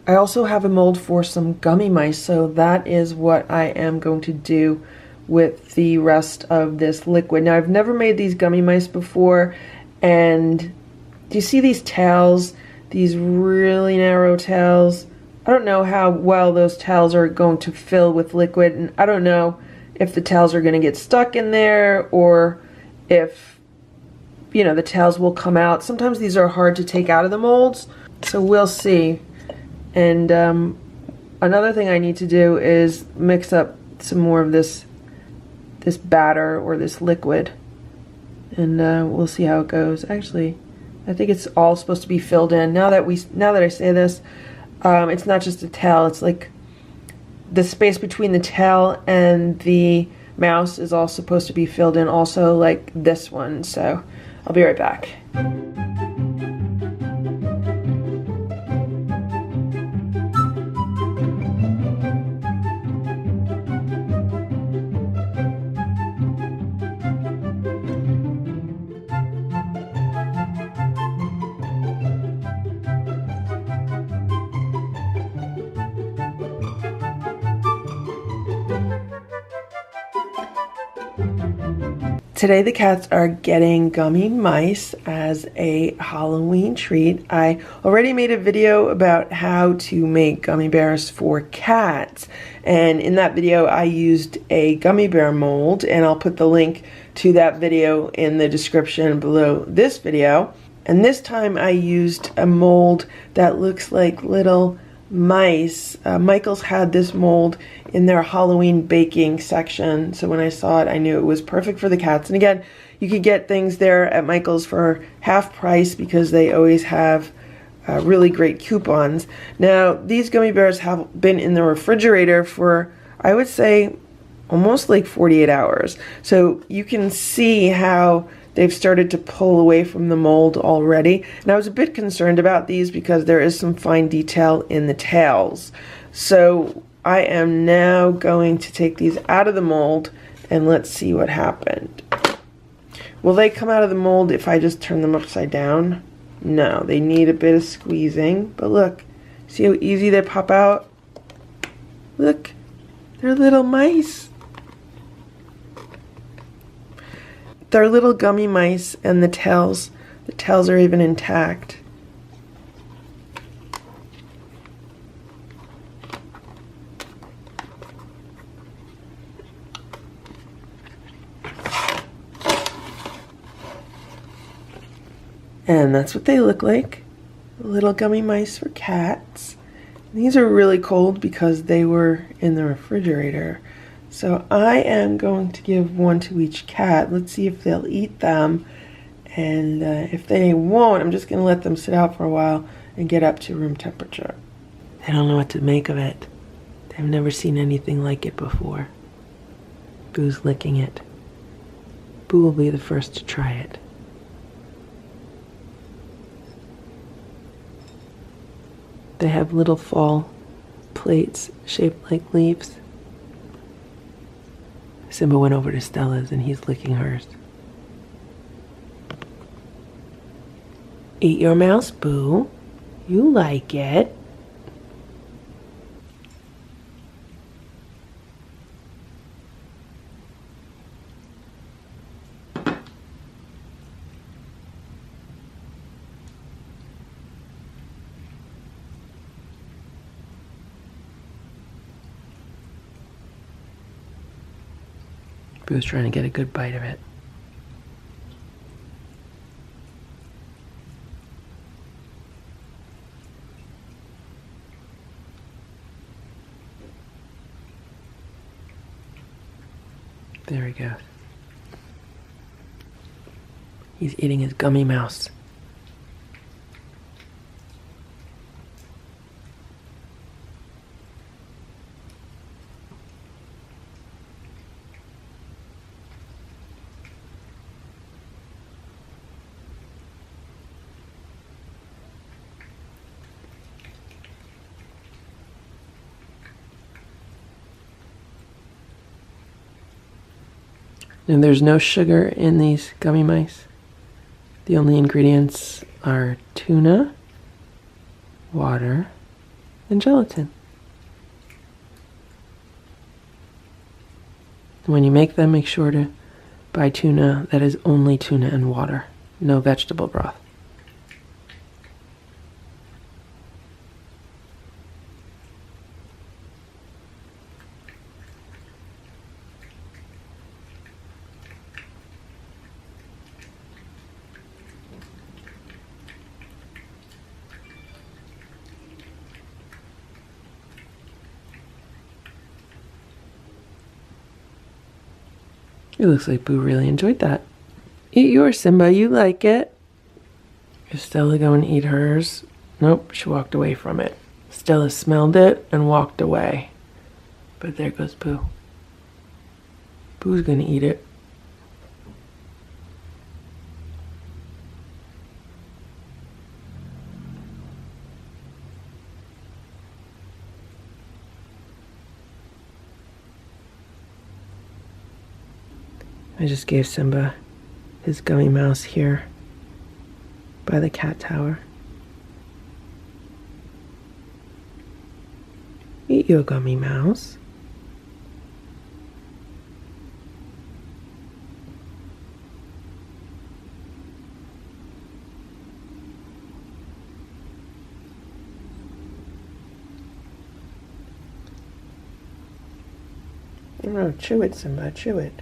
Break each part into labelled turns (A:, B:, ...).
A: I also have a mold for some gummy mice, so that is what I am going to do with the rest of this liquid. Now, I've never made these gummy mice before, and do you see these tails? These really narrow tails? I don't know how well those tails are going to fill with liquid, and I don't know if the tails are going to get stuck in there or if, you know, the tails will come out. Sometimes these are hard to take out of the molds, so we'll see. And another thing I need to do is mix up some more of this batter or this liquid, and we'll see how it goes. Actually, I think it's all supposed to be filled in. Now that I say this, it's not just a tail. It's like the space between the tail and the mouse is all supposed to be filled in, also like this one. So I'll be right back. Today the cats are getting gummy mice as a Halloween treat. I already made a video about how to make gummy bears for cats, and in that video I used a gummy bear mold, and I'll put the link to that video in the description below this video. And this time I used a mold that looks like little mice. Michael's had this mold in their Halloween baking section, so when I saw it I knew it was perfect for the cats. And again, you could get things there at Michael's for half price because they always have really great coupons. Now, these gummy bears have been in the refrigerator for, I would say, almost like 48 hours. So you can see how they've started to pull away from the mold already. And I was a bit concerned about these because there is some fine detail in the tails. So I am now going to take these out of the mold and let's see what happened. Will they come out of the mold if I just turn them upside down? No, they need a bit of squeezing. But look, see how easy they pop out? Look, they're little mice. They're little gummy mice, and the tails are even intact. And that's what they look like. Little gummy mice for cats. These are really cold because they were in the refrigerator. So I am going to give one to each cat. Let's see if they'll eat them. And if they won't, I'm just going to let them sit out for a while and get up to room temperature. They don't know what to make of it. They've never seen anything like it before. Boo's licking it. Boo will be the first to try it. They have little fall plates shaped like leaves. Simba went over to Stella's and he's licking hers. Eat your mouse, Boo. You like it. Boo's trying to get a good bite of it. There he goes. He's eating his gummy mouse. And there's no sugar in these gummy mice. The only ingredients are tuna, water, and gelatin. When you make them, make sure to buy tuna that is only tuna and water, no vegetable broth. It looks like Boo really enjoyed that. Eat yours, Simba. You like it. Is Stella going to eat hers? Nope, she walked away from it. Stella smelled it and walked away. But there goes Boo. Boo's going to eat it. I just gave Simba his gummy mouse here by the cat tower. Eat your gummy mouse. Oh, chew it, Simba, chew it.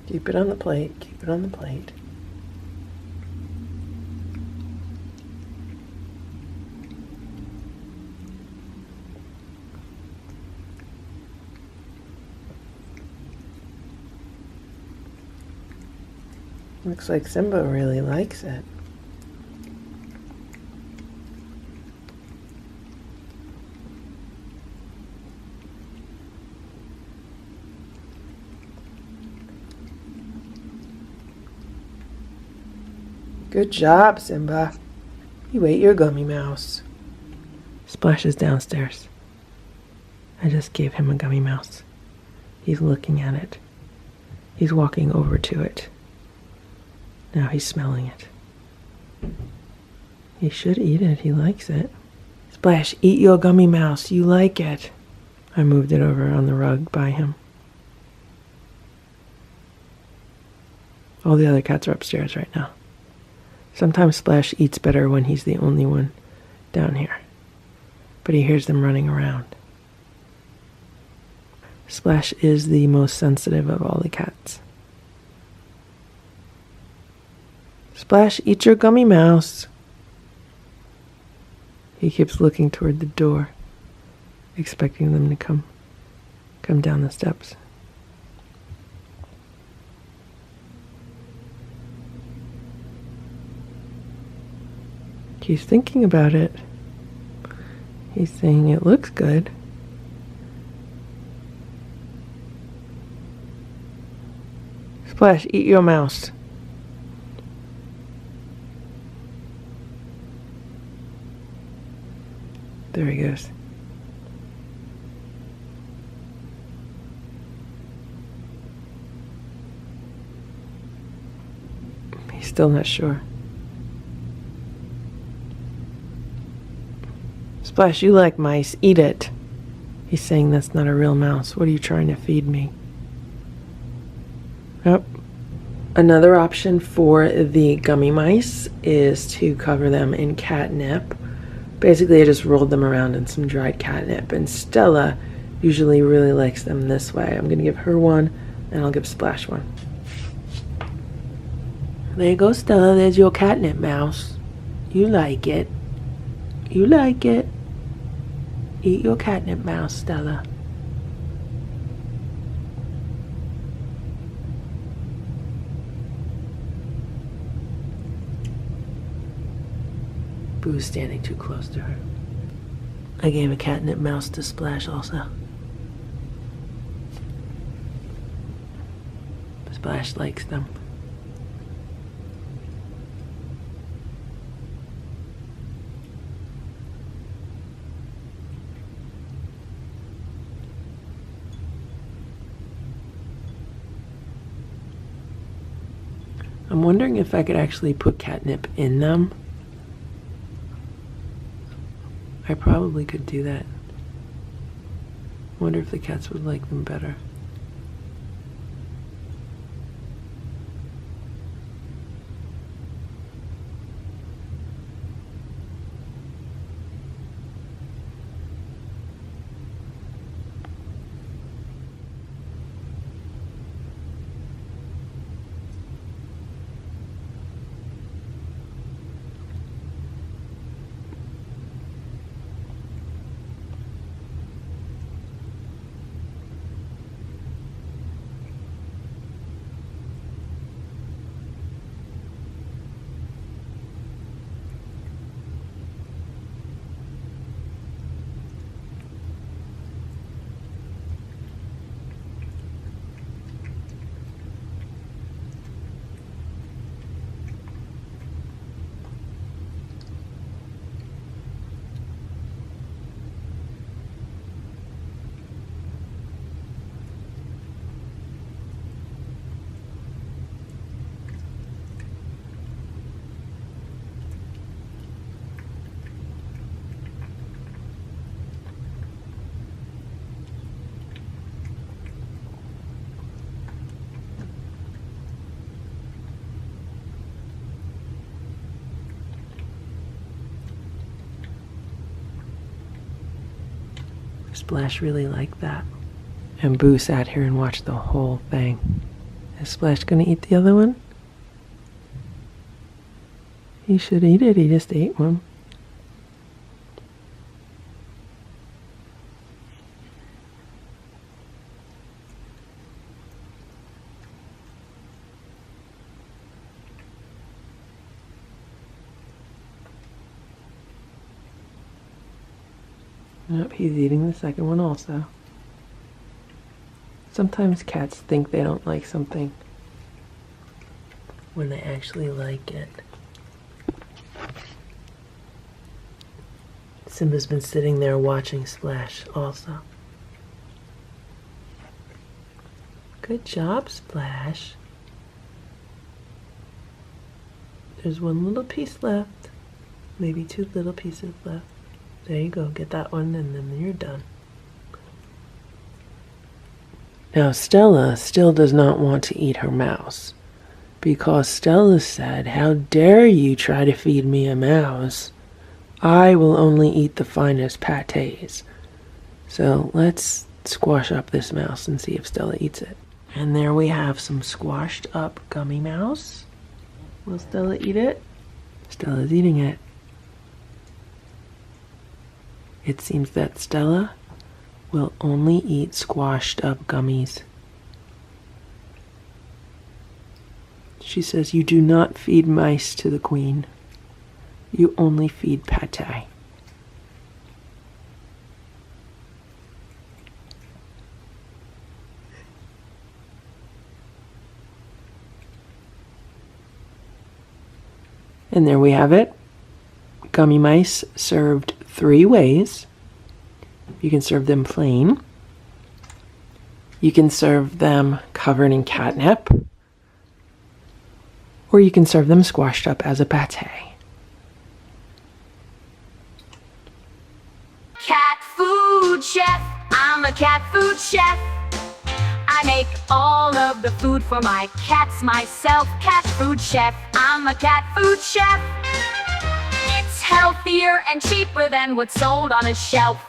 A: Keep it on the plate, keep it on the plate. Looks like Simba really likes it. Good job, Simba. You ate your gummy mouse. Splash is downstairs. I just gave him a gummy mouse. He's looking at it. He's walking over to it. Now he's smelling it. He should eat it. He likes it. Splash, eat your gummy mouse. You like it. I moved it over on the rug by him. All the other cats are upstairs right now. Sometimes Splash eats better when he's the only one down here, but he hears them running around. Splash is the most sensitive of all the cats. Splash, eat your gummy mouse. He keeps looking toward the door, expecting them to come down the steps. He's thinking about it. He's saying it looks good. Splash, eat your mouse. There he goes. He's still not sure. Splash, you like mice. Eat it. He's saying that's not a real mouse. What are you trying to feed me? Yep. Another option for the gummy mice is to cover them in catnip. Basically, I just rolled them around in some dried catnip, and Stella usually really likes them this way. I'm going to give her one, and I'll give Splash one. There you go, Stella. There's your catnip mouse. You like it. You like it. Eat your catnip mouse, Stella. Boo's standing too close to her. I gave a catnip mouse to Splash also. Splash likes them. I'm wondering if I could actually put catnip in them. I probably could do that. Wonder if the cats would like them better. Splash really liked that. And Boo sat here and watched the whole thing. Is Splash gonna eat the other one? He should eat it, he just ate one. Yep, he's eating the second one also. Sometimes cats think they don't like something when they actually like it. Simba's been sitting there watching Splash also. Good job, Splash. There's one little piece left. Maybe two little pieces left. There you go, get that one and then you're done. Now Stella still does not want to eat her mouse because Stella said, "How dare you try to feed me a mouse? I will only eat the finest pâtés." So let's squash up this mouse and see if Stella eats it. And there we have some squashed up gummy mouse. Will Stella eat it? Stella's eating it. It seems that Stella will only eat squashed up gummies. She says, "You do not feed mice to the queen. You only feed pâté." And there we have it. Gummy mice served 3 ways. You can serve them plain. You can serve them covered in catnip. Or you can serve them squashed up as a pâté.
B: Cat food chef, I'm a cat food chef. I make all of the food for my cats myself. Cat food chef, I'm a cat food chef. It's healthier and cheaper than what's sold on a shelf.